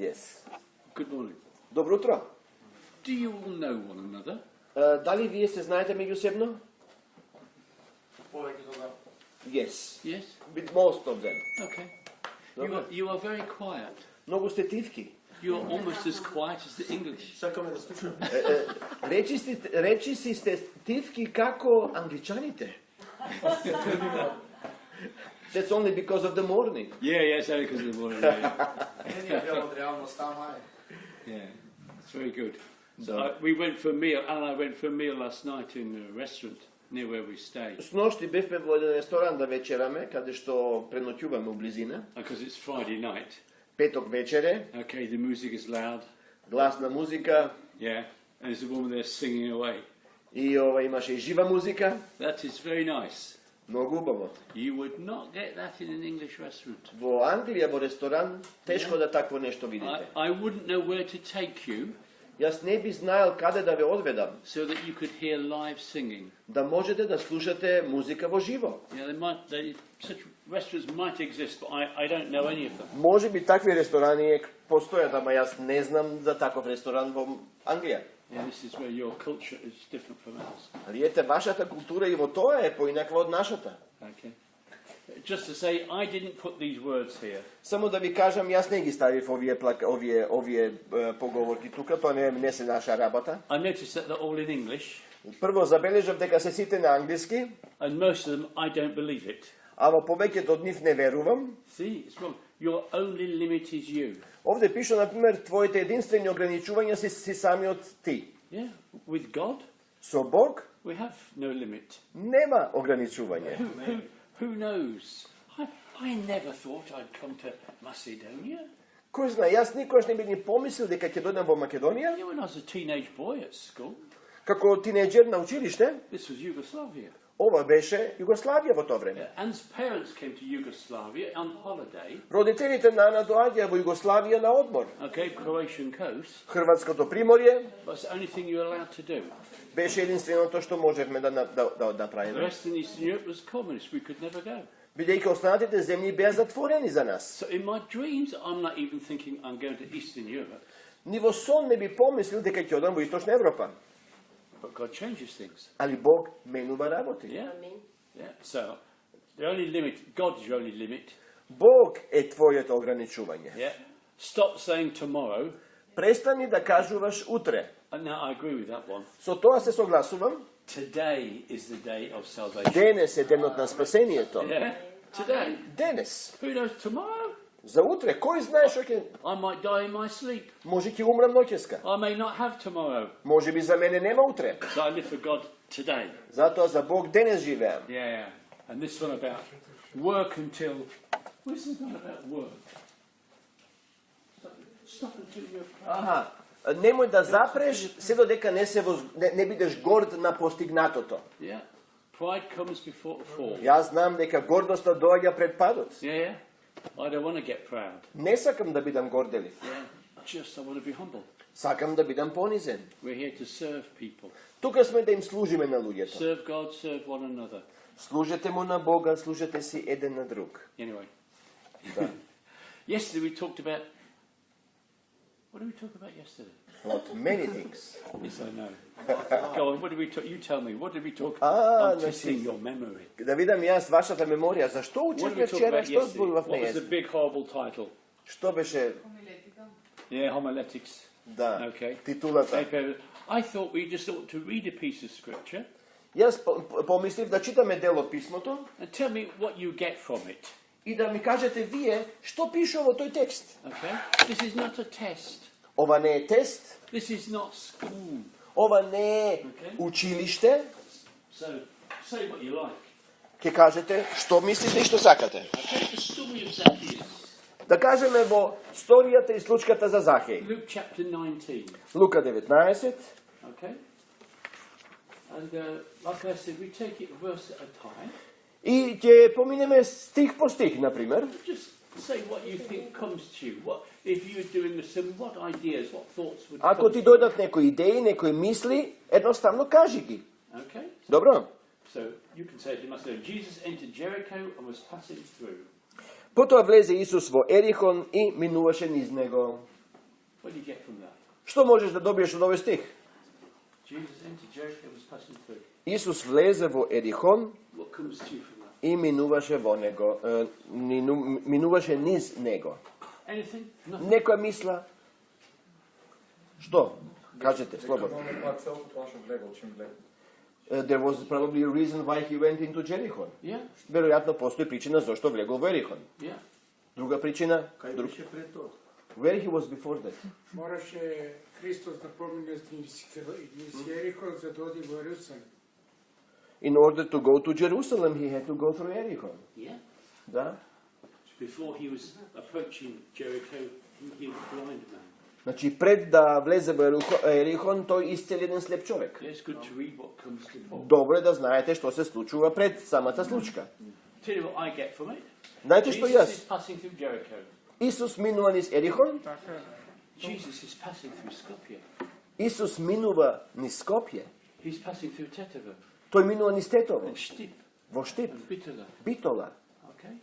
Yes. Good morning. Dobro утро. Do you all know one another? Дали вие се знаете меѓусебно? Повеќето да. Yes. Yes? With most of them. Okay. Добро. You are very quiet. Многу сте тивки. You are almost as quiet as the English. Сакаме да слушаме. Речи си сте тивки како англичаните. That's only because of the morning. Yeah, it's only because of the morning. Yeah. Не е било од реалноста, ама е. Yeah, it's very good. So we went for a meal, and I went for a meal last night in a restaurant near where we stay. Сношти бевме во еден ресторан да вечераме, каде што преноќуваме у близина. Because it's Friday night. Петок вечере. Okay, the music is loud. Гласна музика. Yeah, and there's a woman there singing away. И имаше и жива музика. That is very nice. Многу убаво. You would not get that in an English restaurant. Во Англија, во ресторан, тешко да такво нешто видите. I wouldn't know where to take you. Јас не би знаел каде да ве одведам. So that you could hear live singing. Да можете да слушате музика во живо. Yeah, such restaurants might exist, but I don't know any of them. Може би такви ресторани постојат, ама јас не знам за таков ресторан во Англија. Yeah, this is where your culture is different from ours. Али ете, вашата култура и во тоа е поинаква од нашата. Okay. Just to say, I didn't put these words here. Само да ви кажам, јас не ги ставив овие поговорки тука, тоа не се наша работа. I noticed that they're all in English. Прво забележав дека се сите на англиски. And most of them, I don't believe it. Ама повеќето од нив не верувам. See, it's wrong. Your only limit is you. Овде пише, например, твоите единствени ограничувања си самиот ти. Yeah, with God, Со Бог we have no limit. нема ограничување. Who knows? I never thought I'd come to Macedonia. Кој знае, јас никогаш не би ни помислил дека ќе дојдам во Македонија. Yeah, when I was a teenage boy at school, Како тинејџер на училиште, this was Yugoslavia. ова беше Југославија во тоа време. Anne's parents came to Yugoslavia on holiday. Родителите на Ана доаѓаа во Југославија на одмор. Okay, Croatian coast. Хрватското приморје But it's the only thing you're allowed to do. беше единственото што можевме да The направиме. rest in Eastern Europe was communist. We could never go. Бидејќи останатите земји беа затворени за нас. So in my dreams, I'm not even thinking I'm going to Eastern Europe. Ни во сон не би помислил дека ќе одам во Источна Европа. But God changes things. Али Бог менува работи. Yeah? Yeah. So the only limit, God is your only limit. Бог е твоето ограничување. Yeah. Stop saying tomorrow. Престани да кажуваш утре. And now I agree with that one. Со тоа се согласувам. Today is the day of salvation. Денес е денот на спасението. Yeah? Today. Денес. Who knows tomorrow? За утре, кој знае што ќе... I might die in my sleep. Може ќе умрам ноќеска. I may not have tomorrow. Може би за мене нема утре. So I live for God today. Затоа за Бог денес живеам. Yeah. And this one about work until... What's this one about work? Stop until you're proud. Аха. Немој да запреш се додека не бидеш горд на постигнатото. Yeah. Pride comes before a fall. Јас знам дека гордоста доаѓа пред падот. Yeah. I don't want to get proud. Не сакам да бидам горделив. Yeah. Just I want to be humble. Сакам да бидам понизен. We're here to serve people. Тука сме да им служиме на луѓето. Serve God, serve one another. Служете му на Бога, служете си еден на друг. Anyway. Да. Yesterday we talked about... What did we talk about yesterday? What many things. Yes, I know. Go on, what did we talk? You tell me. What did we talk? Ah, I'm testing your memory. Да видам јас вашата меморија. Зашто What did учевме we talk вчера? about Што yesterday? зборував What was the нејас? big horrible title? Што беше? Yeah, homiletics. Да. Okay. Титулата. I thought we just ought to read a piece of scripture Јас помислив да читаме дел од писмото and tell me what you get from it. и да ми кажете вие што пише во тој текст. Okay? This is not a test. Ова не е тест, This is not school. ова не е училиште. So, say what you like. Ќе кажете што мислите и што сакате. Okay? The story of Zacchaeus. Да кажеме во сторијата и случката за Захеј. Luke chapter 19. Лука 19. Okay? And like I said, we take it verse at a time. И ќе поминеме стих по стих, например. Just say what you think comes to you. What if you're doing the sim? What ideas, what thoughts would Ако come ти to дојдат некои идеи, некои мисли, едноставно кажи ги. you? Okay? Добро? So you can say it, you must know. Jesus entered Jericho and was passing through. Потоа влезе Исус во Ерихон и минуваше низ него. What do you get from that? Što možeš da dobiješ od ovaj stih? Jesus entered Jericho, was passing through. Isus влезе во Ерихон What comes to you from that? и минуваше во него, минуваше низ него. Anything? Nothing? Некоја мисла? Што? Кажете, слободно. There was probably a reason why he went into Jericho. Yeah, Веројатно постои причина зашто влегол во Ерихон. yeah. Друга причина? Kaj piše pred to? Where he was before that? Morаше Hristos da pomine iz Jeriho za da odi u Jerusalim. In order to go to Jerusalem, he had to go through Jericho. Yeah. Da? Before he was approaching Jericho, he was a blind man. Значи, пред да влезе во Ерихон, тој исцели еден слеп човек. Yeah, it's good to read what comes before. Добро е да знаете што се случува пред самата случка. Tell you what I get from it. Знаете што Jesus јас? is passing through Jericho. Исус минува низ Ерихон, Jesus is passing through Skopje. Исус минува низ Скопје, He's passing through Tetovo тој минува низ Тетово, and Štip во Штип, and Bitola. Битола. Okay?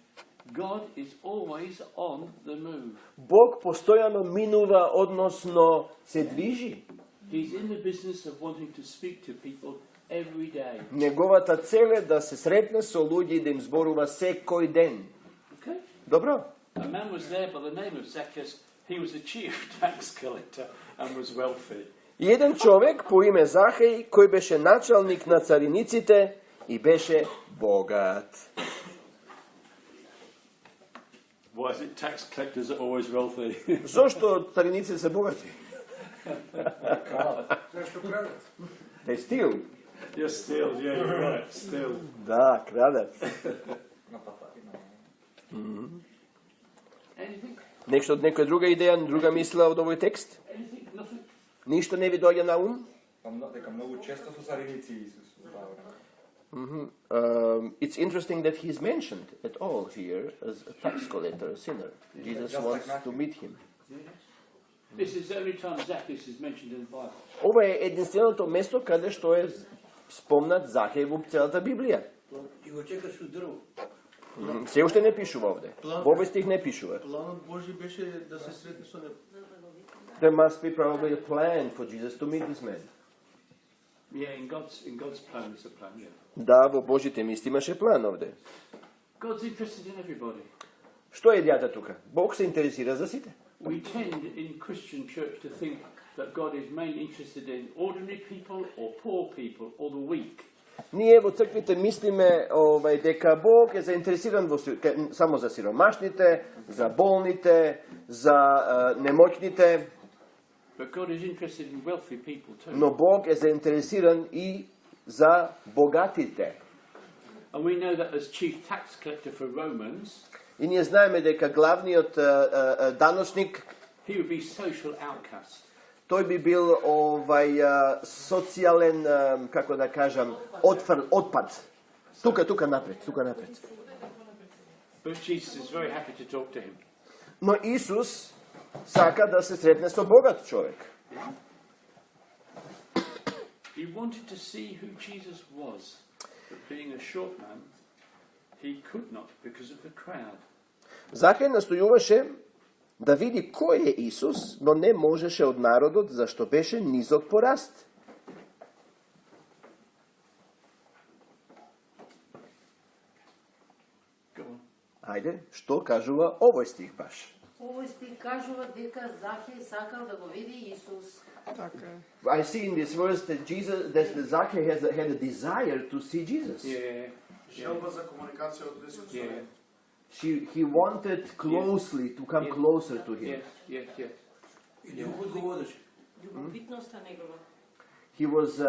God is always on the move. Бог постојано минува, односно се движи. He's in the business of wanting to speak to people every day. Неговата цел е да се сретне со луѓе и да им зборува секој ден. Okay? Добро? A man was there by the name of Zacchaeus. He was a chief tax collector and was wealthy. И еден човек по име Захеј, кој беше началник на цариниците и беше богат. Why is it tax collectors are always wealthy? Зошто цариниците се богати? Zašto kradат? They steal. You're still, yeah, you're right, still. Да, крадат. Anything? Нешто од некоја друга идеја, друга мисла од овој текст? Anything? Nothing? Ништо не ви доаѓа на ум? Дека многу често со цариници Исус збавува. It's interesting that he's mentioned at all here as a tax collector, a sinner. Jesus wants to meet him. This is the only time Zacchaeus is mentioned in the Bible. Ова е единственото место каде што е спомнат Захеј во целата Библија. И го чекаш у дрво. Се уште не пишува овде. Во овој стих не пишува. Планот Божи беше да се сретне со него. There must be probably a plan for Jesus to meet this man. Yeah, in God's plan is a plan, yeah. Да, во Божите мисли имаше план овде. God's interested in everybody. Што е идејата тука? Бог се интересира за сите. We tend in Christian church to think that God is mainly interested in ordinary people or poor people or the weak. Ние во црквите мислиме дека Бог е заинтересиран само за сиромашните, за болните, за немоќните, But God is interested in wealthy people too. но Бог е заинтересиран и за богатите. And we know that as chief tax collector for Romans, И ние знаеме дека главниот даношник, he would be social outcast. тој би бил социјален, како да кажам, отпад. Тука напред. But Jesus is very happy to talk to him. Но Исус сака да се сретне со богат човек. He wanted to see who Jesus was, but being a short man, he could not because of the crowd. Захеј настојуваше да види кој е Исус, но не можеше од народот, зашто беше низок по раст. Go on. Ајде, што кажува овој стих баш? Овој стих кажува дека Захеј сакал да го види Исус. I see in this verse that Zacchaeus had a desire to see Jesus. Yeah. Желба за комуникација од близко со него. He wanted closely to come closer to him. Yes. И духот го водеше. Љубопитноста негова. He was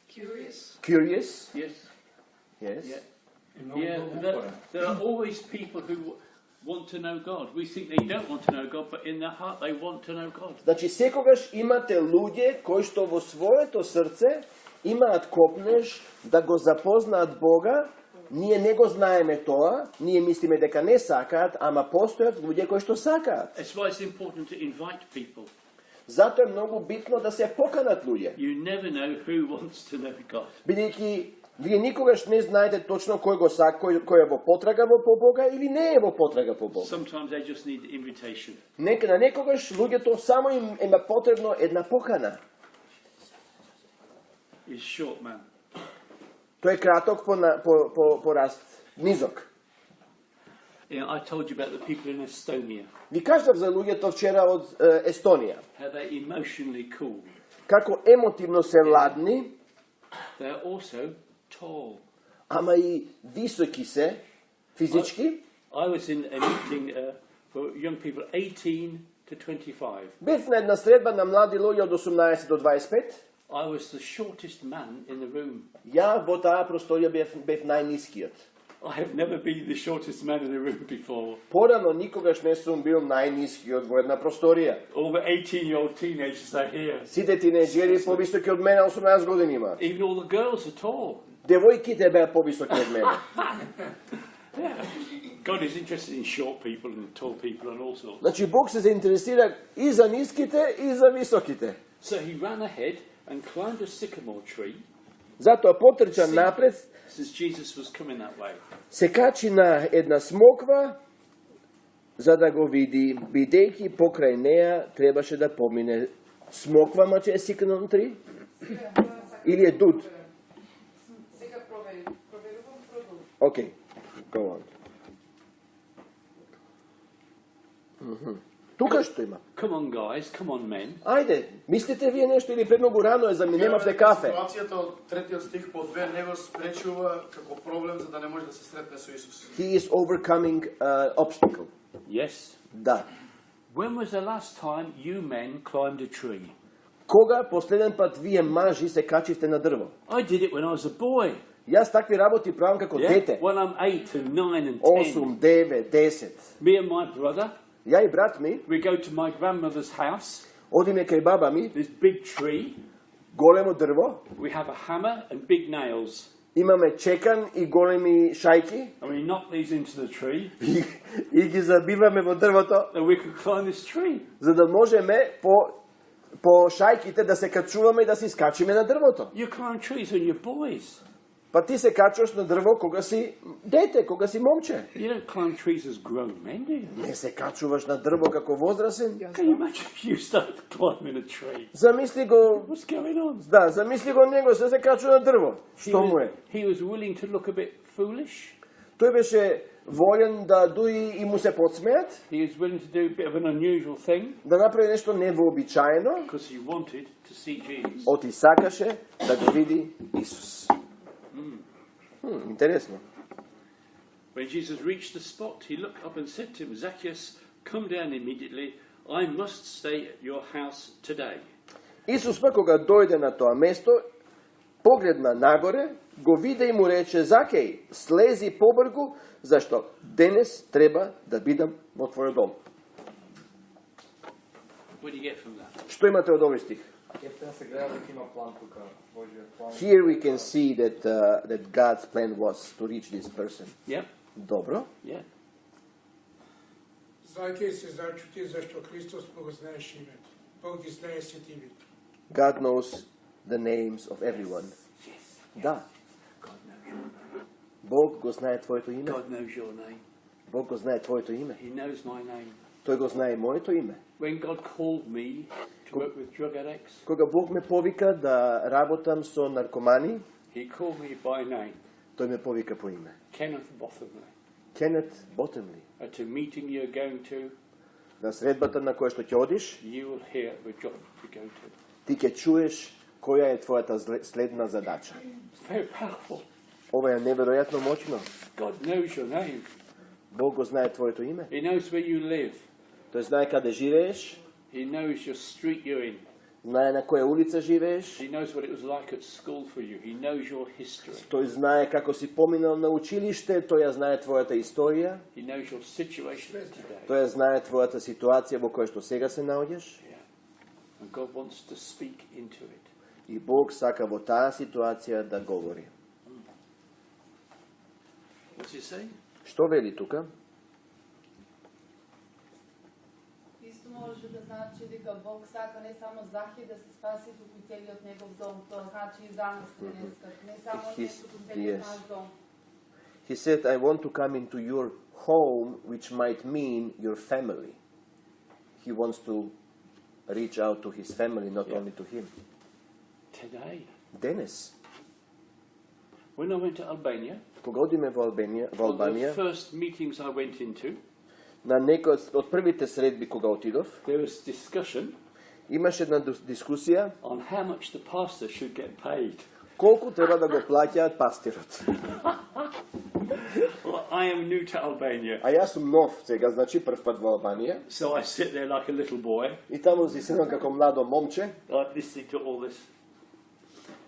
Curious. curious. Yes. Yes. Yeah. There are always people who want to know God. We think they don't want to know God, but in their heart they want to know God. Значи секогаш имате луѓе кои што во своето срце имаат копнеж да го запознаат Бога. Ние не го знаеме тоа, ние мислиме дека не сакаат, ама постојат луѓе кои што сакаат. That's why it's important to invite people. Затоа е многу битно да се поканат луѓе. You never know who wants to know God. Бидејќи Вие никогаш не знаете точно кој е во потрага по Бога или не е во потрага по Бога. Sometimes they just need invitation. На некогаш луѓето само им е потребно една покана. He's short man. Тој е краток по раст, низок. Yeah, I told you about the people in Estonia. Ви кажав за луѓето вчера од Естонија. How they're emotionally cool. Како емотивно се ладни, They're also tall. ама и високи се физички. I was in a meeting for young people 18 to 25. Бев на една средба на млади луѓе од 18 до 25. I was the shortest man in the room. Ја во таа просторија бев најнискиот. I have never been the shortest man in the room before. Порано никогаш не сум бил најнискиот во една просторија. All the 18-year-old teenagers are here. Сите тинеџери повисоки од мене, 18 години имаат. Even all the girls are tall. Девојките беа повисоки од мене. God is interested in short people and tall people and all sorts. Значи Бог се заинтересира и за ниските и за високите. So he ran ahead and climbed a sycamore tree Затоа потрча напред, since Jesus was coming that way. се качи на една смоква, за да го види, бидејќи покрај неа требаше да помине. Смоква, маче е сикнон три? Или е дуд? Сега проверувам продукт. Окей, go on. Тука што има? Come on, guys. Come on, men. Ајде, мислите вие нешто или премногу рано е за ми немавте кафе? Ситуацијата од третиот стих по 2 него спречува како проблем за да не може да се сретне со Исус. He is overcoming obstacle. Yes. Да. When was the last time you men climbed a tree? Кога последен пат вие мажи се качивте на дрво? I did it when I was a boy. Јас такви работи правам како дете. When I'm 8 and 9 and 10. 8, 9, 10. Me and my brother, Ја и брат ми, we go to my grandmother's house. одиме кај баба ми, This big tree. големо дрво, We have a hammer and big nails. имаме чекан и големи шајки And we knock these into the tree. и ги забиваме во дрвото, And we could climb this tree. за да можеме по шајките да се качуваме и да се искачиме на дрвото. You climb trees when you're boys. Па ти се качуваш на дрво кога си дете, кога си момче. You don't climb trees as grown men, do you? Не се качуваш на дрво како возрасен. Can you imagine if you started climbing a tree? Замисли го, What's going on? да, замисли го него се качува на дрво. Што му е? He was willing to look a bit foolish. Тој беше волен да дури и му се подсмеат, He was willing to do a bit of an unusual thing да направи нешто невообичаено, because he wanted to see Jesus. оти сакаше да го види Исус. Интересно. When Jesus reached the spot, he looked up and said to him, Zacchaeus, come down immediately. I must stay at your house today. Исус па кога дојде на тоа место, погледна нагоре, го виде и му рече: Закеј, слези побргу, зашто денес треба да бидам во твојот дом. What do you get from that? Што имате од овој стих? Here we can see that that God's plan was to reach this person. Yep. Добро. Yeah. Закеј се зачути зашто Христос го знаеше името. Бог ги знае сите имена. God knows the names of everyone. Yes. Да, God knows your name. Бог го знае твоето име. God knows your name. Бог го знае твоето име. He knows my name. Тој го знае моето име. When God called me to work with drug addicts, Кога Бог ме повика да работам со наркомани, he called me by name. тој ме повика по име. Kenneth Bothamley. Kenneth Bothamley. At a meeting you're going to, На средбата на која што ќе одиш, you will hear the job to go to. ти ќе чуеш која е твојата следна задача. It's very powerful. Ова е неверојатно мощно. God knows your name. Бог го знае твоето име. He knows where you live. Тој знае каде живееш, He knows your street you're in. знае на која улица живееш, He knows what it was like at school for you. He knows your history. тој знае како си поминал на училиште, тој ја знае твојата историја, He knows your situation today. тој ја знае твојата ситуација во која што сега се наоѓаш. Yeah. And God wants to speak into it. И Бог сака во таа ситуација да говори. What's he saying? Што вели тука? Исто може да значи дека Бог сака не само Захе да се спаси, туку и целиот негов дом. Тоа значи и за нас денеска. Не само нешто, туку целиот наш дом. He said, I want to come into your home, which might mean your family. He wants to reach out to his family, not only to him. Today, Денес, when I went to Albania, кога одиме во one of the Албанија, first meetings I went into, на некој од првите средби кога отидов, there was discussion имаше една дискусија on how much the pastor should get paid. колку треба да го плаќаат пастирот. Well, I am new to Albania, А јас сум нов сега, значи прв пат во Албанија, so I sit there like a little boy, и таму си седам како младо момче, like listening to all this.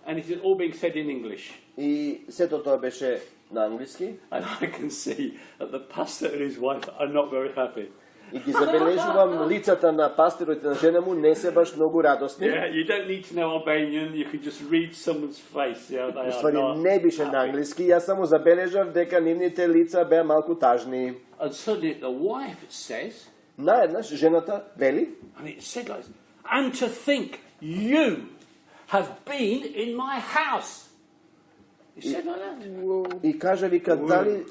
And it is all being said in English. и сето тоа беше на англиски, And I can see that the pastor and his wife are not very happy. и ги забележувам лицата на пастирот и на жена му не се баш многу радосни. Yeah, you don't need to know Albanian, you can just read someone's face. Yeah, they are Ствари not не беше на happy. англиски, јас само забележав дека нивните лица беа малку тажни. And suddenly the wife says, Наеднаш жената вели, and it said like this, and to think you have been in my house. It said like that. и кажа вика дали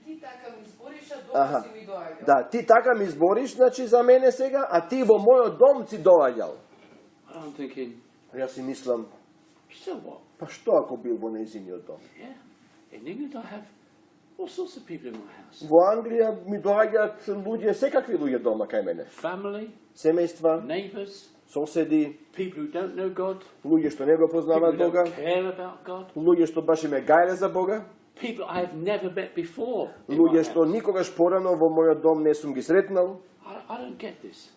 Ти така ми збориш, Аха. долго си ми доаѓа. да ти така ми збориш значи за мене сега, а ти во мојот дом си доаѓал. And I'm thinking, Јас си мислам, so what? па што ако бил во нејзиниот дом? Yeah. In England I have all sorts of people in my house. Во Англија ми доаѓаат луѓе, секакви луѓе дома кај мене. Family, Семејства, neighbours, соседи, people who don't know God, луѓе што не го people познаваат who don't Бога, care about God, луѓе што баш и ме гајле за Бога, people I have never met before in my луѓе што house. никогаш порано во мојот дом не сум ги сретнал. I don't get this.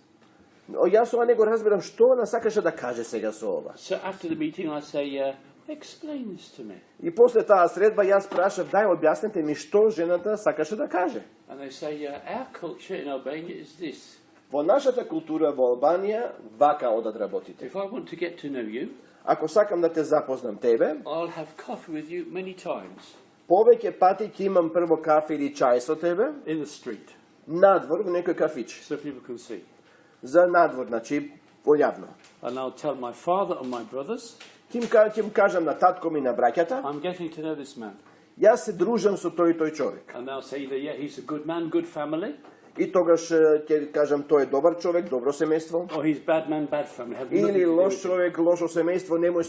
Но јас ова не го разбирам што она сакаше да каже сега со ова. So after the meeting I say, explain this to me. И после таа средба јас прашав, дај објаснете ми што жената сакаше да каже. And they say, our culture in Albania is this. Во нашата култура во Албанија вака одат работите. If I want to get to know you, Ако сакам да те запознам тебе, I'll have coffee with you many times повеќе пати ќе имам прво кафе или чај со тебе, in the street надвор во некој кафич. so people can see. За надвор, значи појавно. And I'll tell my father and my brothers, Ќе им кажам на татко ми и на браќата, I'm getting to know this man. јас се дружам со тој и тој човек. And they'll say either, yeah, he's a good man, good family, И тогаш ќе кажам тој е добар човек, добро семејство, or he's bad man, bad family. Have nothing или to do лош with it. човек, лошо семејство, немој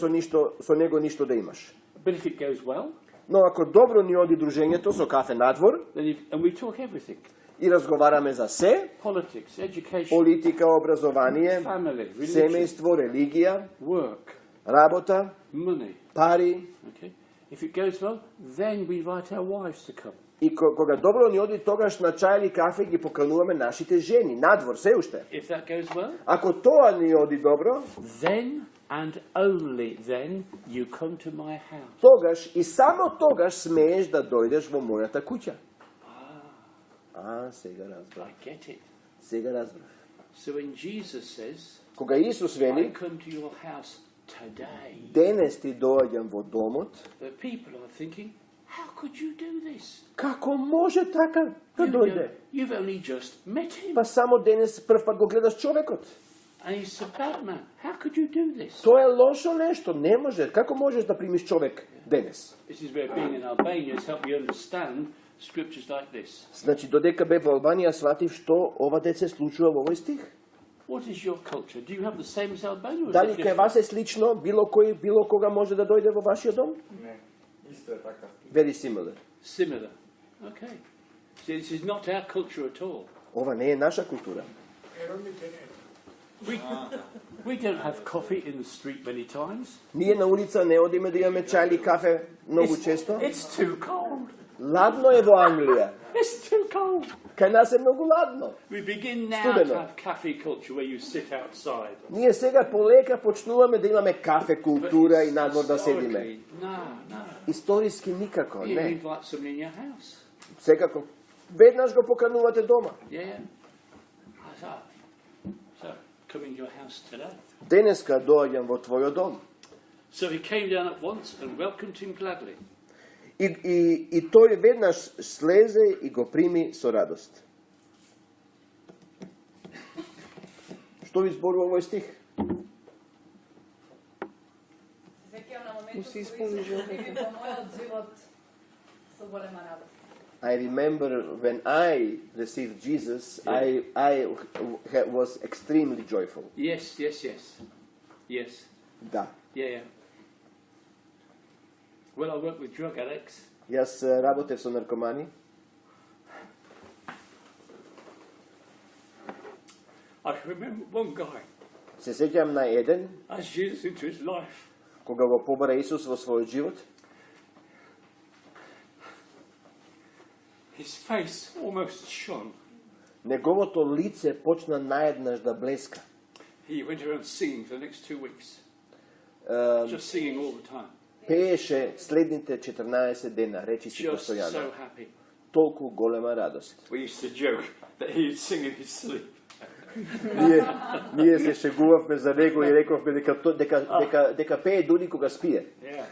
со него ништо да имаш. But if it goes well, Но ако добро ни оди дружењето со кафе надвор and we talk everything. и разговараме за се, Politics, education, политика, образование, family, religion, семејство, религија, work, работа, money. пари, Okay? If it goes well, then we invite our wives to come. и кога добро ни оди, тогаш на чај или кафе ги покануваме нашите жени, надвор, се уште. If that goes well, Ако тоа ни оди добро, then and only then you come to my house. тогаш и само тогаш смееш да дојдеш во мојата куќа. Сега разбрав. I get it. Сега разбрав. So when Jesus says, Кога Исус I вели, come to your house today, денес ти доаѓам во домот, the people are thinking, how could you do this? како може така да дојде? You've only just met him. Па само денес прв пат го гледаш човекот. And he's a bad man. How could you do this? Тоа е лошо нешто, не може. Како можеш да примиш човек денес? This is where being in Albania has helped me understand scriptures like this. Значи, додека бев во Албанија, сватив што ова деце случува во овој стих. What is your culture? Do you have the same as Albania? Or is Дали it кај different? вас е слично, било кога може да дојде во вашиот дом? Не, исто е така. Very similar. Similar. Okay. See, this is not our culture at all. Ова не е наша култура. Еромите не. We don't have coffee in the street many times. Ние на улица не одиме да имаме чај или кафе многу често. It's too cold. Ладно е во Англија. It's too cold. Кај нас е многу ладно. We begin now Студено. to have cafe culture where you sit outside. Ние сега полека почнуваме да имаме кафе култура и надвор да седиме. Historically, no. Историски никако, You не. invite someone in your house. Секако. Веднаш го поканувате дома. Yeah. So, coming to your house today. Денеска доаѓам во твојот дом. So he came down at once and welcomed him gladly. И тој веднаш слезе и го прими со радост. Што ви зборува овој стих? Сеќавам на моментот Му се кој исполни Исус живи во мојот живот со голема радост. I remember when I received Jesus, I was extremely joyful. Yes. Yes. Да. Yeah. When I worked with drug addicts, Јас работев со наркомани. I can remember one guy, Се сеќам на еден, as Jesus into his life, кога го побара Исус во својот живот, his face almost shone. неговото лице почна наеднаш да блеска. He went around singing for the next 2 weeks. Just singing all the time. Пееше следните 14 дена, речи си Just постојано. so happy. Толку голема радост. We used to joke that he'd sing in his sleep. Ние се шегувавме за него и рековме дека пее дури кога спие. Yeah.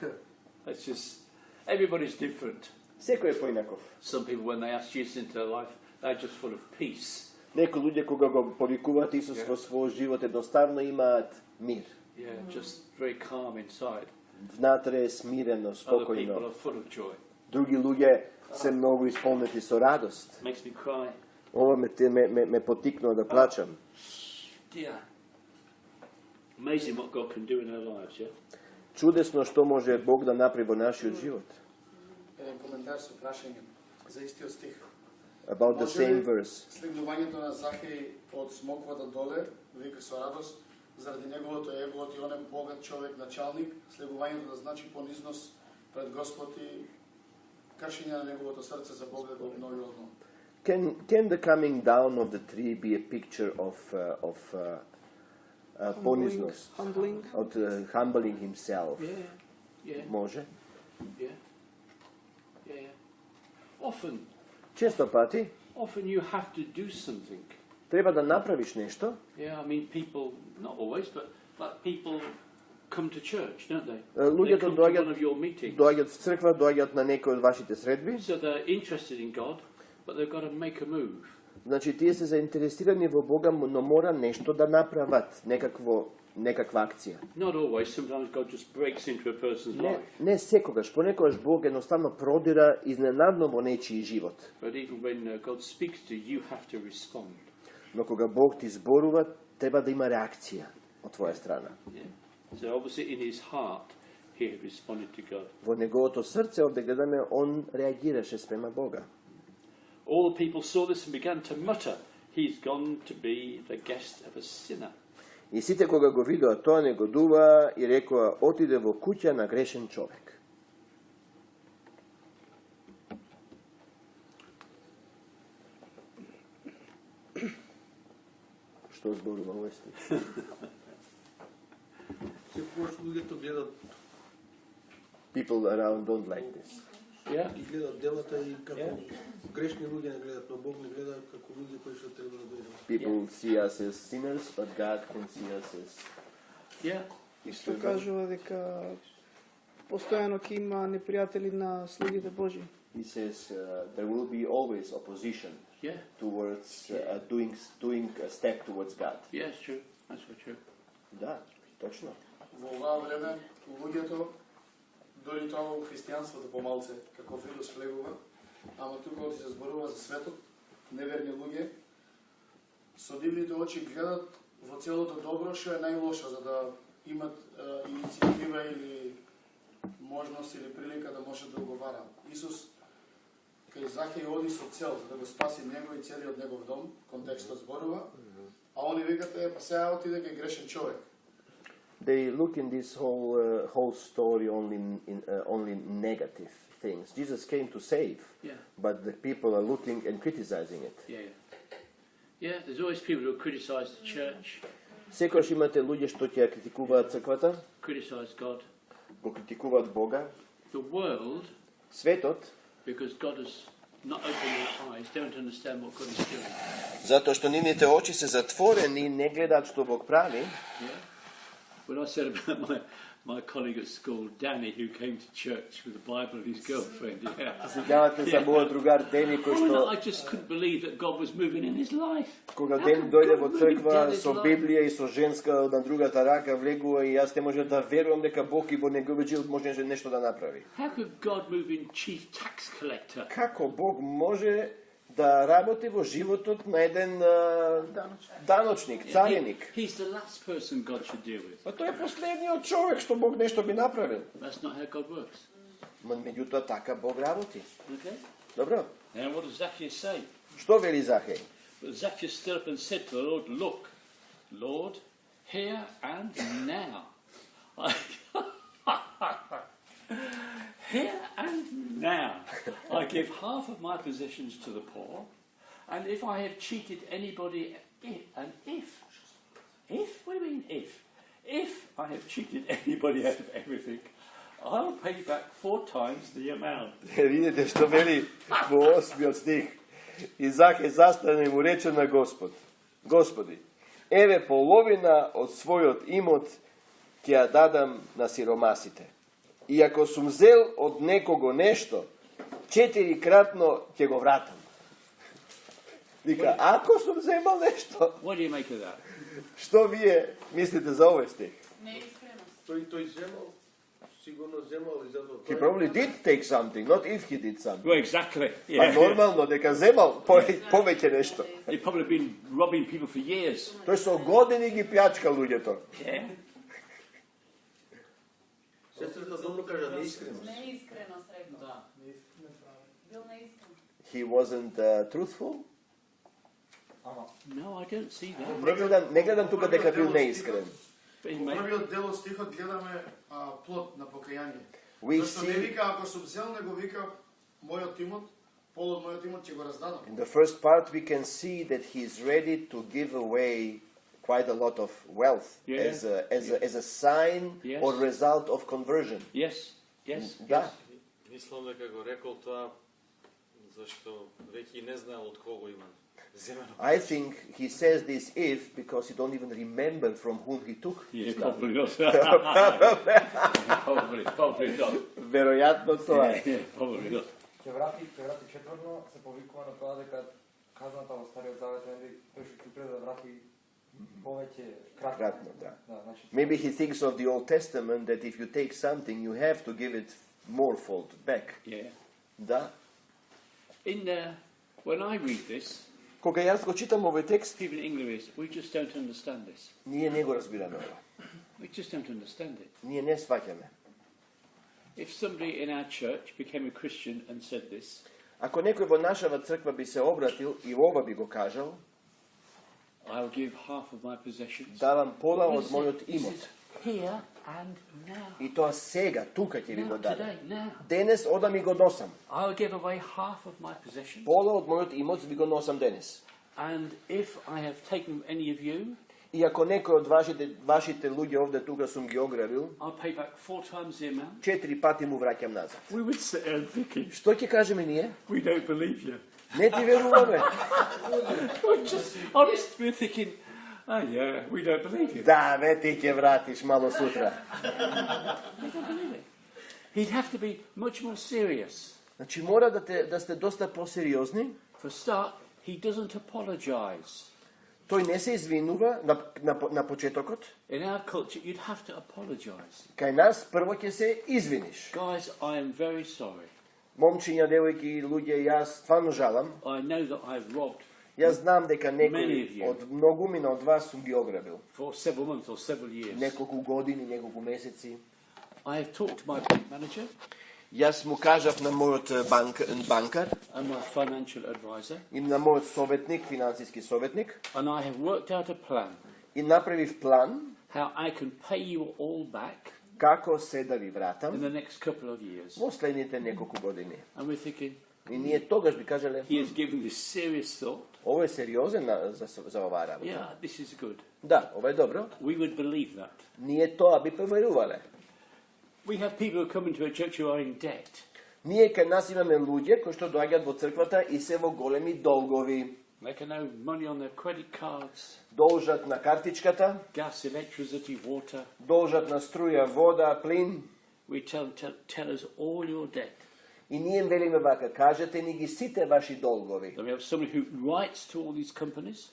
That's just, everybody's different. Секој е поинаков. Some people, when they ask Jesus into their life, they're just full of peace. Некои луѓе кога го повикуваат Исус во својот живот едноставно имаат мир. Yeah, just very calm inside. Внатре е смирено, Other people спокојно. are full of joy. Други луѓе се многу исполнети со радост. Makes me cry. Ова ме потикнува да плачам. Dear. Amazing what God can do in our lives, yeah? Чудесно што може Бог да направи во нашиот живот. Еден коментар со прашање за истиот стих. About the same verse. Слегнувањето на Захеј од смоквата доле, вика со радост, заради неговото его и он е богат човек, началник, слегувањето да значи понизност пред Господ и кршење на неговото срце за Бога да го обнови одно. Can the coming down of the tree be a picture of poniznost, Humbling. of humbling himself? Yeah. Може. Yeah. Often Често пати you have to do something. треба да направиш нешто. Yeah, I mean, people, not always, but people come to church, don't they? They Луѓето come to one of your meetings. доаѓаат в црква, доаѓаат на некој од вашите средби. So they're interested in God, but they've got to make a move. Значи тие се заинтересирани во Бога, но мора нешто да направат, некаква акција. Not always. Sometimes God just breaks into a person's life. Не секогаш, понекогаш Бог едноставно продира изненадно во нечiji живот. But even when God speaks to you, you have to respond. Но кога Бог ти зборува, треба да има реакција од твоја страна. Yeah. So obviously in his heart, he had responded to God. Во неговото срце, овде гледаме, он реагираше спрема Бога. All the people saw this and began to mutter, he's gone to be the guest of a sinner. И сите кога го видоа тоа, негодуваа и рекоа, отиде во куќа на грешен човек. Што зборува овој стих? Секогаш луѓето гледат People around don't like this. Yeah. и гледат делата и како грешни луѓе не гледат, но Бог не гледа како луѓе кои што треба да дојдат. People see us as sinners, but God can see us as... Yeah. Исто кажува дека постојано ќе има непријатели на слугите Божји. He says there will be always opposition Yeah. towards doing a step towards God. Yeah, it's true. That's for true. Да, точно. Во оваа време луѓето дори тоа во христијанството помалце, како Филос влегува, ама тука оти се зборува за светот, неверни луѓе, со дивните очи гледат во целото добро што е најлошо, за да имат иницијатива или можност или прилика да може да уговара. Исус кај Захеј оди со цел за да го спаси него и целиот негов дом, контекстот зборува, а они викате, па сега отиде кај грешен човек. They look in this whole story only negative things. Jesus came to save, Yeah. but the people are looking and criticizing it. Yeah, there's always people who criticize the church, Секогаш имате луѓе што ќе ја критикуваат црквата, criticize God, го критикуваат Бога, the world, светот, because God has not opened their eyes, don't understand what God is doing. затоа што нивните очи се затворени и не гледаат што Бог прави. Yeah. When I said about my colleague at school, Danny, who came to church with a Bible and his girlfriend. Yeah. Сеќавате за мојот другар Дени кој што I just couldn't believe that God was moving in his life. кога Дени дојде во црква со Библија и со женска на другата рака влегува и јас не можев да верувам дека Бог и во неговиот живот можеше нешто да направи. How could God move in chief tax collector? Како Бог може да работи во животот на еден даночник, цариник? He's the last person God should deal with. Па тој е последниот човек што Бог нешто би направил. That's not how God works. Меѓутоа така Бог работи. Okay? Добро. And what does Zacchaeus say? Што вели Захеј? But Zacchaeus stood up and said to the Lord, "Look, Lord, here and now. Here and now, I give half of my possessions to the poor, and if I have cheated anybody, what do you mean if I have cheated anybody out of everything, I'll pay back 4 times the amount." Видите што вели во 8 стих. И Захеј застане и му рече на Господ: Господи, еве половина од својот имот ќе ја дадам на сиромасите. И ако сум зел од некого нешто, 4-кратно ќе го вратам. Вика, ако сум земал нешто. What do you make of that? Што вие мислите за овој стих? Неискреност. Тој земал, сигурно земал и затоа. He probably did take something, not if he did something. Well, exactly. Па нормално дека земал повеќе нешто. They've probably been robbing people for years. Тој со години ги плячка луѓето. Yeah. Сестрата добро кажа неискреност. Неискреност рекол. Да. Бил неискрен. He wasn't truthful. No, I don't see that. Не гледам тука дека бил неискрен. But he Во may- првиот дел од стихот гледаме плод на покаяние. We Зашто не see вика ако сум зел, него вика мојот имот, пол од мојот имот ќе го раздадам. in the first part we can see that he's ready to give away quite a lot of wealth Yeah. as a sign Yes. or result of conversion. Yes, yes. Да. Мислам дека го рекол тоа зашто веќе не знаел од кого има земено. I think he says this if because he don't even remember from whom he took. Yeah, his stuff. probably not. Probably not. Веројатно тоа е. Yeah, probably not. Ќе врати четвртно, се повикува на тоа дека казаната во Стариот Завет, нели, тој што ќе да врати повеќе Кратно, да. Да, значи Maybe he thinks of the Old Testament that if you take something, you have to give it morefold back. Yeah. Да. In when I read this, Кога јас го читам овој текст, people in English, we just don't understand this. ние не го разбираме ова. We just don't understand it. Ние не сваќаме. If somebody in our church became a Christian and said this, Ако некој во нашава црква би се обратил и ова би го кажал, I'll give half of my possessions. давам пола од This мојот is имот. here and now. И тоа сега, тука ќе ви го Now, дадам. today, now. Денес одам и го носам. I'll give away half of my possessions. Пола од мојот имот ви го носам денес. And if I have taken any of you, И ако некој од вашите луѓе овде тука сум ги ограбил, I'll pay back 4 times the amount. 4 пати му враќам назад. We would sit there thinking, Што ќе кажеме ние? we don't believe you. Не ти веруваме. We're just honest, we're thinking, oh yeah, we don't believe you. Да, бе, ти ќе вратиш мало сутра. We don't believe it. He'd have to be much more serious. Значи мора да сте доста посериозни. For a start, he doesn't apologize. Тој не се извинува на почетокот. In our culture, you'd have to apologize. Кај нас прво ќе се извиниш. Guys, I am very sorry. Момчиња, девојки, луѓе, јас стварно жалам. I know that I've robbed Јас знам дека Many of некои you. од многумина од вас сум ги ограбил. for several months or several years. Неколку години, неколку месеци. I have talked to my bank manager Јас му кажав на мојот банкар and my financial advisor, и на мојот советник, финансиски советник, and I have worked out a plan и направив план how I can pay you all back како се да ви in вратам the next couple of years. во следните неколку години. And we're thinking, И ние тогаш би кажале, he has given this serious thought. ово е сериозен за оваа работа. Yeah, this is good. Да, ова е добро. We would believe that. Ние тоа би поверувале. We have people who come into a church who are in debt. Ние кај нас имаме луѓе кои што доаѓаат во црквата и се во големи долгови. They can owe money on their credit cards, должат на картичката, gas, electricity, water. должат на струја, вода, плин. We tell us all your debt. И ние им велиме вака, кажете ни ги сите ваши долгови. Then we have somebody who writes to all these companies.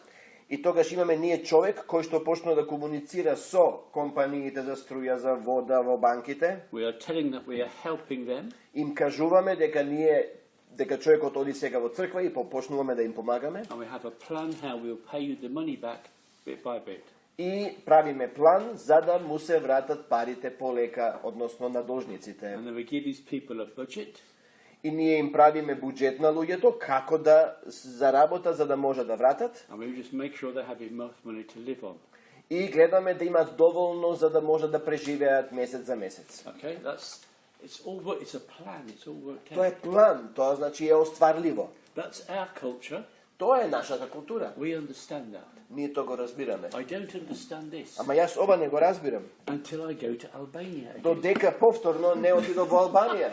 И тогаш имаме ние човек кој што почна да комуницира со компаниите за струја, за вода во банките. We are telling that we are helping them. Им кажуваме дека човекот оди сега во црква и почнуваме да им помагаме. And we have a plan how we'll pay you the money back bit by bit. И правиме план за да му се вратат парите полека, односно на должниците. And then we give these people a budget. И ние им правиме буџет на луѓето како да заработат за да може да вратат. And we just make sure they have enough money to live on. И гледаме да имат доволно за да може да преживеат месец за месец. Okay, it's a plan. It's all worked out. Тоа е план, тоа значи е остварливо. That's our culture. Тоа е нашата култура. We understand that. Ние тоа го разбираме. I don't understand this. Ама јас ова не го разбирам. Until I go to Albania. Додека повторно не отидов во Албанија.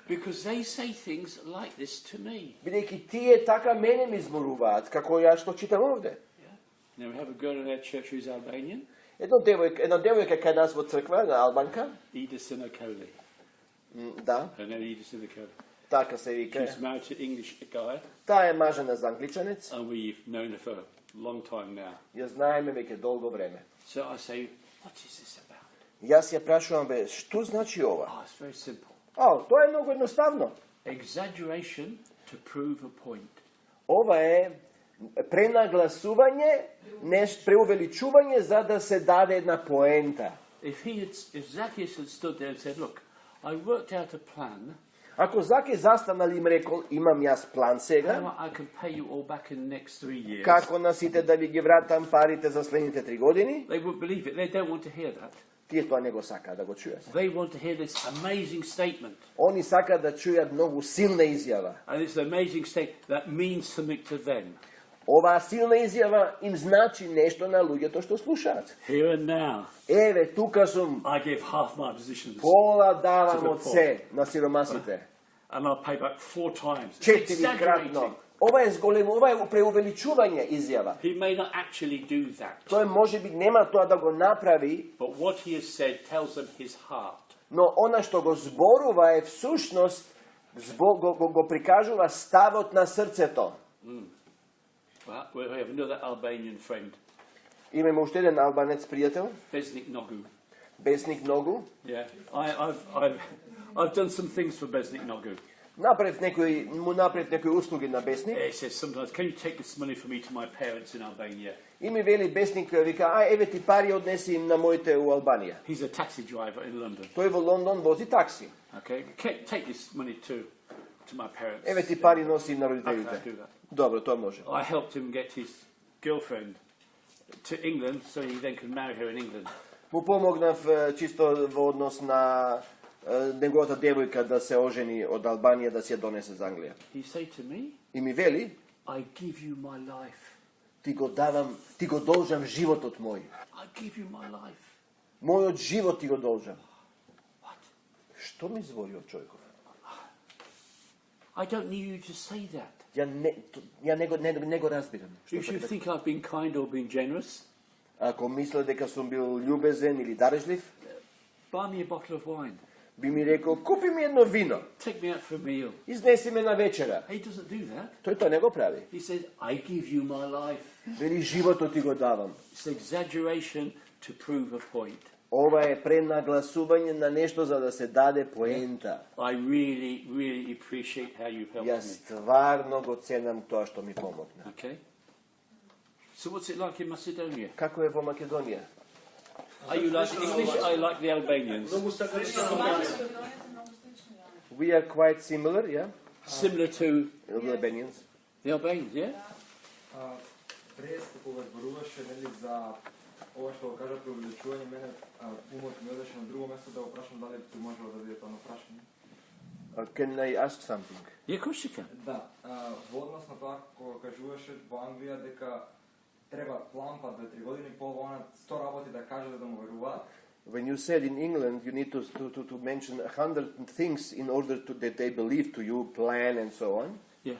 Because they say things like this to me. Бидејќи тие така мене ми зборуваат, како јас што читам овде. Now we have a girl in our church who's Albanian. Една девојка кај нас во црква, на албанка. Edith Sinakoli. Да. Her name is Edith Sinakoli. Така се вика. She's married to an English guy. Таа е мажена за англичанец. And we've known her for a long time now. Ја знаеме веќе долго време. So I say, what is this about? Јас ја прашувам бе, што значи ова? Oh, it's very simple. Тоа е многу едноставно. Exaggeration to prove a point. Ова е пренагласување, преувеличување за да се даде една поента. If Zacchaeus had stood there and said, look, I worked out a plan. Ако Заке застанал и им рекол, имам јас план сега, I can pay you all back in the next 3 years. како на сите да ви ги вратам парите за следните 3 години, They would believe it. They don't want to hear that. тие тоа не го сакаат да го чујат. They want to hear this amazing statement. Они сакаат да чујат многу силна изјава. And it's an amazing statement that means something to them. Оваа силна изјава им значи нешто на луѓето што слушаат. Here and now. Еве, тука сум. I give half my positions. Пола давам од се на сиромасите. And I'll pay back 4 times. 4-кратно. Ова е зголемо, ова е преувеличување изјава. He may not actually do that. Тој можеби нема тоа да го направи, But what he has said tells them his heart. но она што го зборува е всушност го прикажува ставот на срцето. Well, we have another Albanian friend. Имаме уште еден албанец пријател, Besnik Nogu. Бесник Ногу. Yeah, I've done some things for Besnik Nogu. Направив некои услуги на Бесник. He says sometimes, can you take this money for me to my parents in Albania? И ми вели Бесник, вика, еве ти пари однеси им на моите у Албанија. He's a taxi driver in London. Тој во Лондон вози такси. Okay, take this money to my parents. Еве ти пари носи им на родителите. I can do that. Добро, тоа може. I helped him get his girlfriend to England so he then could marry her in England. Му помогнав чисто во однос на неговата девојка да се ожени од Албанија да се ја донесе за Англија. He said to me, И ми вели, I give you my life. ти го должам животот мој. I give you my life. Мојот живот ти го должам. What? Што ми збори од човеков? I don't need you to say that. Ја не го разбирам. If you think I've been kind or been generous, Ако мисле дека сум бил љубезен или дарежлив, buy me a bottle of wine. би ми рекол, купи ми едно вино, Take me out for a meal. изнеси ме на вечера. He doesn't do that. Тој тоа не го прави. He says, I give you my life. Вели, животот ти го давам. It's exaggeration to prove a point. Ова е пренагласување на нешто за да се даде поента. I really, really appreciate how you've helped Јас me. стварно го ценам тоа што ми помогна. Okay? So what's it like in Macedonia? Како е во Македонија? Are you like English? Are you like the Albanians? We are quite similar, yeah? Similar to The Albanians. the Albanians, yeah? Пред како го зборуваше нели за ова што го кажа преувеличување, мене умот ми одеше на друго место да го прашам дали ти можело да биде тоа на прашање. Can I ask something? Yeah, of course you can. Да, во однос на тоа кога кажуваше во Англија дека треба план па 2-3 години по-вона 100 работи да каже за да му веруваат. When you said in England you need to mention 100 things in order that they believe to you, plan and so on. Yeah.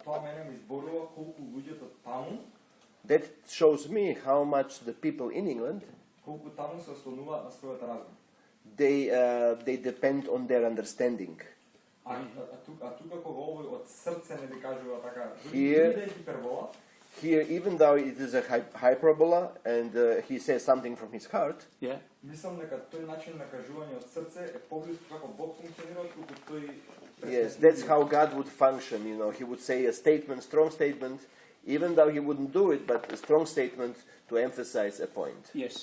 Тоа мене ми зборува колку луѓето таму, That shows me how much the people in England, колку таму се ослонуваат на својот разум. they depend on their understanding. А тука кога овој од срце не ви кажува така, Here- дури да е хипербола, Here, even though it is a hyperbola and he says something from his heart, Yeah. мислам дека тој начин на кажување од срце е поблиску како Бог функционира, отколку тој yes, that's how God would function. You know, he would say a statement, strong statement, even though he wouldn't do it, but a strong statement to emphasize a point. Yes.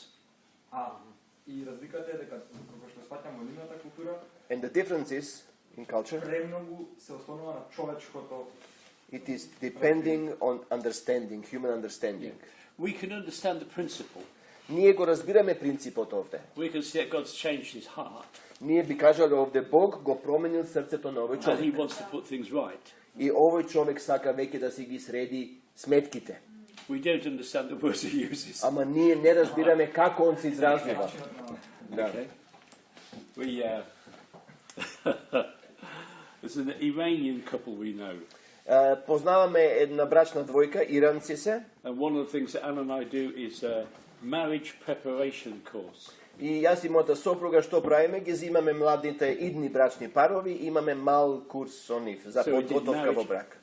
И разликата е дека како што сваќам во нивната култура, And the difference is in culture, премногу се ослонува на човечкото. it is depending on understanding, human understanding. We can understand the principle. Ние го разбираме принципот овде. We can see that God's changed his heart Ние би кажале овде Бог го променил срцето на овој and he човек. wants to put things right. И овој човек сака веќе да си ги среди сметките. We don't understand the words he uses. Ама ние не разбираме како он се изразува. Да. Okay. We there's an Iranian couple we know, Познаваме една брачна двојка, иранци се, and one of the things that Anna and I do is a marriage preparation course. и јас и мојата сопруга што правиме, ги земаме младите идни брачни парови, имаме мал курс со нив за So we did подготовка во брак.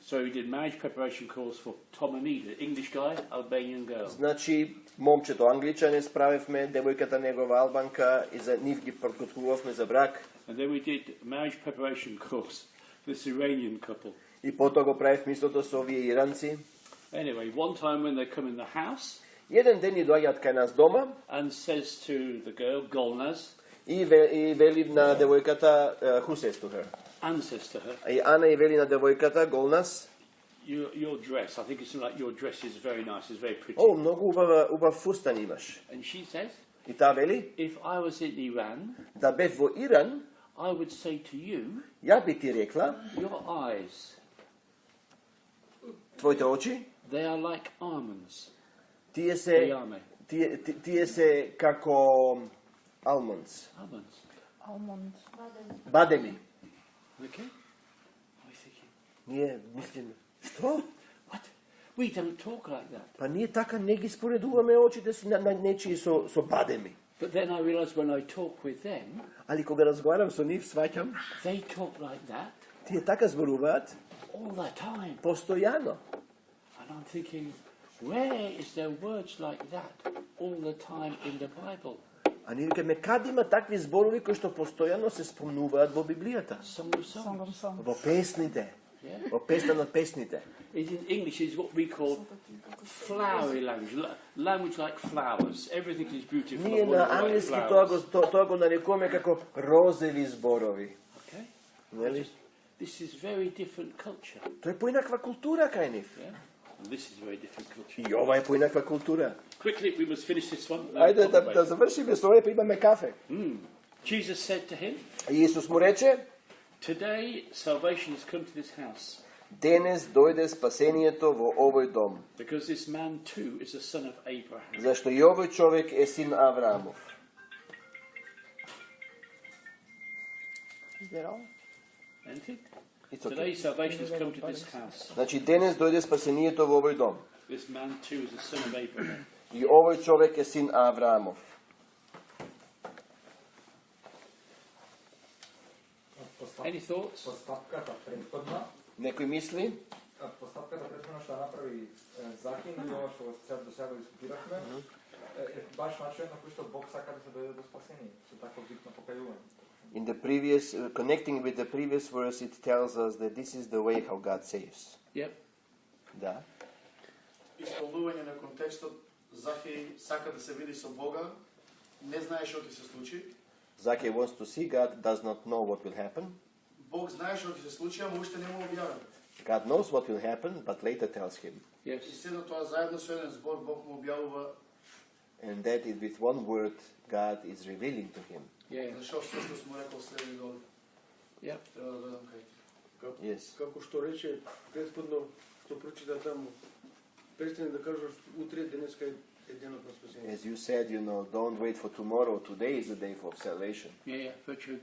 marriage preparation course for Tom and Eda, English guy, Albanian girl. Значи, момчето англичанин справивме, девојката негова албанка и за нив ги подготвувавме за брак. And then we did marriage preparation course for this Iranian couple. И потоа го правивме истото со овие иранци. Anyway, one time when they come in the house Еден ден ни доаѓаат кај нас дома and says to the girl, Golnaz, и вели на девојката, who says to her? Anne says to her, И Ана и вели на девојката, Голнас, your dress, I think it's like your dress is very nice, it's very pretty. о, многу убав фустан имаш. And she says, И таа вели, if I was in Iran, да бев во Иран, I would say to you, ја би ти рекла, your eyes, твоите очи, they are like almonds. тие се Ayame. тие се како almonds, Almonds. Almond. бадеми. Okay? I thinking, Ние мислиме, што? what? We don't talk like that. Па ние така не ги споредуваме очите на нечии со бадеми. But then I realized when I talk with them, Али кога разговарам со нив, сваќам, they talk like that тие така зборуваат all the time. постојано. And I'm thinking, where is there words like that all the time in the Bible? А ние викаме, каде има такви зборови кои што постојано се спомнуваат во Библијата? Song of Songs. Во песните, Yeah? во песна на песните. It in English is what we call flowery language, language like flowers. Everything is beautiful. Ние and на wonderful like англиски flowers. тоа го нарекуваме како розови зборови. Okay? Нели? This is very different culture. Тоа е поинаква култура кај нив. Yeah? And this is a very different culture. И ова е поинаква култура. Quickly, we must finish this one. Ајде да завршиме со ова, па имаме кафе. Jesus said to him, Иисус му рече, today salvation has come to this house, денес дојде спасението во овој дом, because this man too is a son of Abraham. зашто и овој човек е син Авраамов. Is that all? Anything? It's okay. Today salvation has come to this house. Значи денес дојде спасението во овој дом. This man too is a son of Abraham. И овој човек е син Авраамов. Any thoughts? Постапката претходна, Некои мисли? постапката претходна што направи Захин и ова што сега до сега дискутиравме, е баш начинот на кој што Бог сака да се дојде до спасение, со такво битно покајување. In the previous, connecting with the previous verse, it tells us that this is the way how God saves. Yep. Да. Исполнување на контекстот, Захеј сака да се види со Бога, не знае што ќе се случи. Zacchaeus wants to see God, does not know what will happen. Бог знае што ќе се случи, ама уште не му објавен. God knows what will happen, but later tells him. И Yes. седно тоа заедно со еден збор Бог му објавува And that is with one word, God is revealing to him. Yeah. зашо всушност му рекол следни доли. Yep. Треба да дојдам кај ти. Yes. Како што рече претходно, што прочита таму, престани да кажеш утре, денеска е денот на спасение. As you said, don't wait for tomorrow. Today is the day for salvation. Yeah, yeah, very true.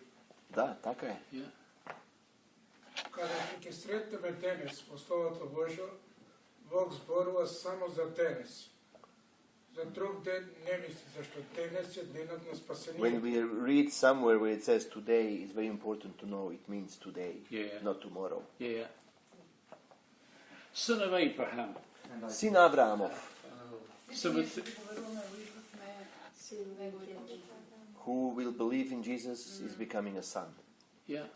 Да, така е. Yeah. Kada ќе сретнеме денес во Словото Божјо, Бог зборува само за денес. За друг ден не мисли, зашто денес е денот на спасение. When we read somewhere where it says today, it's very important to know it means today, not tomorrow. Yeah. Son of Abraham. Sin Avramov, who will believe in Jesus is becoming a son. Yeah.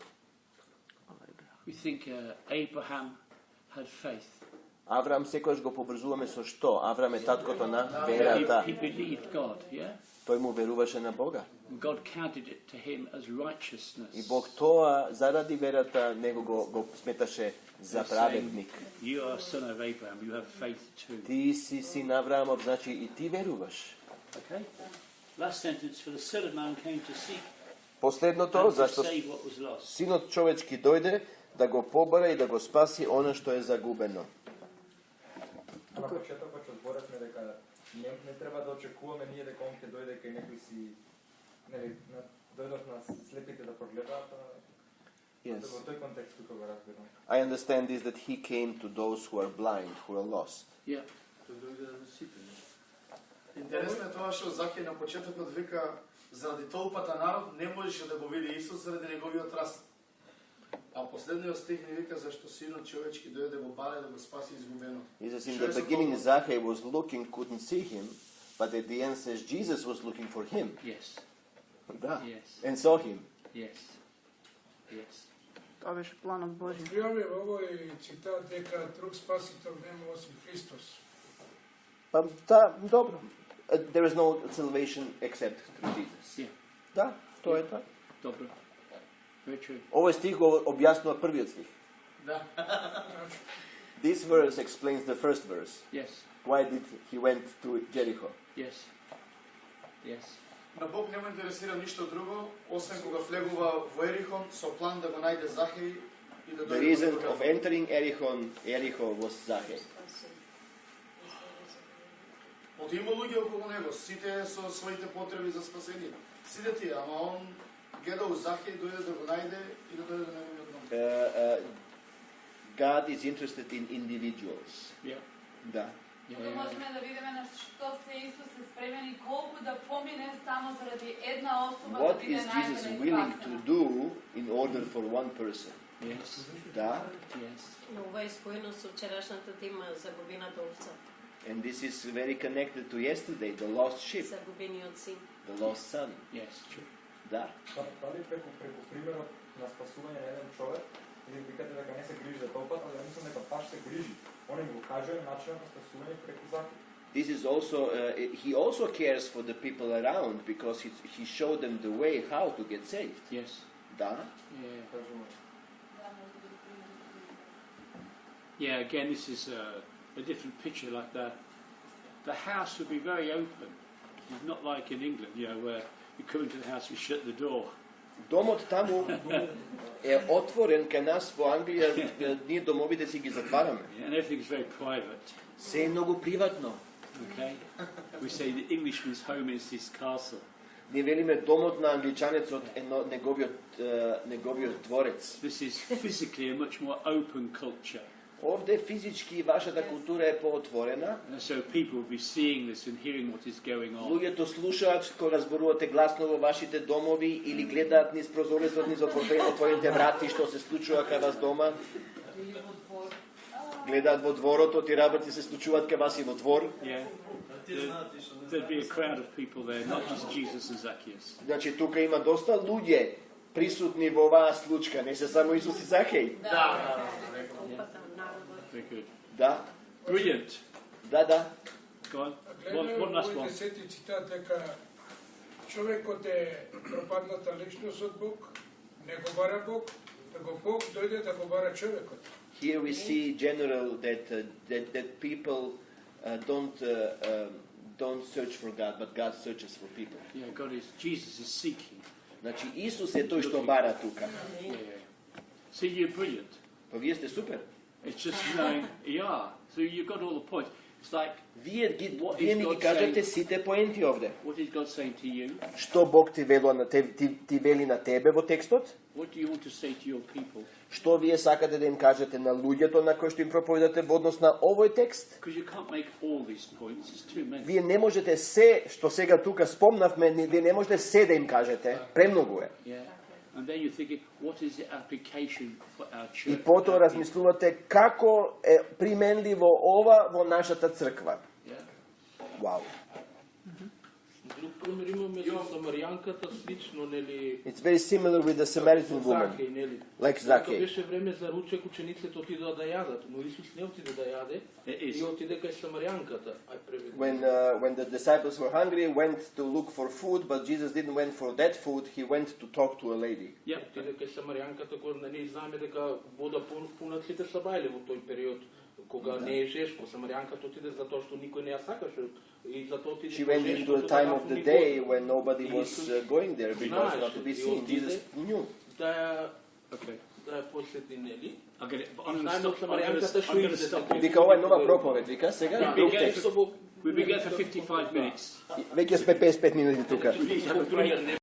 We think Abraham had faith. Авраам секогаш го поврзуваме со што? Авраам е таткото на верата. He believed God, yeah? Тој му веруваше на Бога. God counted it to him as righteousness. И Бог тоа заради верата него го сметаше за праведник. You are son of Abraham, you have faith too. Ти си син Авраамов, значи и ти веруваш. Okay? Last sentence, for the Son of Man came to seek Последното, and to зашто save what was lost. синот човечки дојде да го побара и да го спаси она што е загубено. На почетокот што зборевме дека не треба да очекуваме ние дека он ќе дојде кај некои си нели дојдат на слепите да прогледаат. Yes. Во тој контекст тука го разбирам. I understand this that he came to those who are blind, who are lost. Yeah. Интересно е тоа што Захеј на почетокот вика заради толпата народ не можеше да го види Исус заради неговиот раст. А последниот стих ни вика зашто синот човечки дојде во баре да го спаси изгубеното. He says in the beginning Zacchaeus was looking, couldn't see him, but at the end says Jesus was looking for him. Yes. Да. Yes. And saw him. Yes. Yes. Тоа беше планот Божи. Откриваме во овој цитат дека друг спасител нема осим Христос. Да, добро. There is no salvation except through Jesus. Yeah. Да, тоа е тоа. Добро. Very true. Овој стих го објаснува првиот стих. Да. This verse explains the first verse. Yes. Why did he went to Jericho? Yes. Yes. На Бог нема интересира ништо друго, освен кога влегува во Ерихон со план да го најде Захеј и да The дојде reason до of entering Jericho was Zacchaeus. Од има луѓе околу него, сите со своите потреби за спасение. Сите тие, ама он гледал Захеј, дојде да го најде и да дојде до неговиот дом. God is interested in individuals. Yeah. Да. Тука можеме да видиме на што се Исус е спремен и колку да помине само заради една особа What да биде is Jesus најдена и willing to спасена. do in order for one person? Yes. Да. Yes. Но ова е споено со вчерашната тема загубената овца. And this is very connected to yesterday, the lost sheep, Загубениот син. the lost son. Yes. True. Да. Дали преку примерот на спасување на еден човек, или викате дека не се грижи за толпата, але мислам дека баш се грижи. Он им го кажува начинот на спасување преку Захеј. This is also, he also cares for the people around because he showed them the way how to get saved. Yes. Da? Yeah. Yeah. Again, this is a different picture. Like the house would be very open. It's not like in England, where you come into the house, you shut the door. Домот таму е отворен кај нас во Англија, ние домовите си ги затвараме. And everything's very private. Се е многу приватно. Okay? We say the Englishman's home is his castle. Ние велиме домот на англичанецот е неговиот дворец. This is physically a much more open culture. Овде физички вашата култура е поотворена. And so people will be seeing this and hearing what is going on. Луѓето слушаат кога зборувате гласно во вашите домови или гледаат низ прозорецот, низ отворените врати што се случува кај вас дома. Гледаат во дворот, ти работи се случуваат кај вас и во двор. Yeah. There'd be a crowd of people there, not just Jesus and Zacchaeus. Значи тука има доста луѓе присутни во оваа случка, не се само Исус и Захеј. Да. Very good. Да. Brilliant. Да. Go on. Гледаме One last во one. 10 цитат дека човекот е пропадната личност од Бог, не го бара Бог, него Бог дојде да го бара човекот. Here we see general that people don't search for God, but God searches for people. Yeah, Jesus is seeking. Значи Исус е тој што бара тука. Yeah. See, you're brilliant. Па вие сте супер. It's just knowing, so you've got all the points. It's like, Вие ми ги кажете сите поенти овде. what is God saying to you? Што Бог ти вели на тебе во текстот? What do you want to say to your people? Што вие сакате да им кажете на луѓето на кои што им проповедате во однос на овој текст? Because you can't make all these points. It's too many. Вие не можете се што сега тука спомнавме, вие не можете се да им кажете. Премногу е. Yeah. And then you're thinking, what is the application for our church? И потоа размислувате како е применливо ова во нашата црква. Yeah. Вау. Друг пример имаме со самарјанката слично, нели? It's very similar with the Samaritan woman. Like Zacchaeus. Беше време за ручек, учениците отидоа да јадат, но Исус не отиде да јаде и отиде кај самарјанката. When the disciples were hungry, went to look for food, but Jesus didn't went for that food. He went to talk to a lady. Отиде кај самарјанката, која ние знаеме дека вода пунат сите сабајле во тој период. Кога не е жешко, самарјанката отиде затоа што никој не ја сакаше и затоа отиде. She went into a time of the day when nobody was going there because not to be seen. Jesus knew. Да ја посети, нели? Вика, ова е нова проповед, вика, сега друг текст. We begin for 55 minutes. Веќе сме 55 минути тука. Не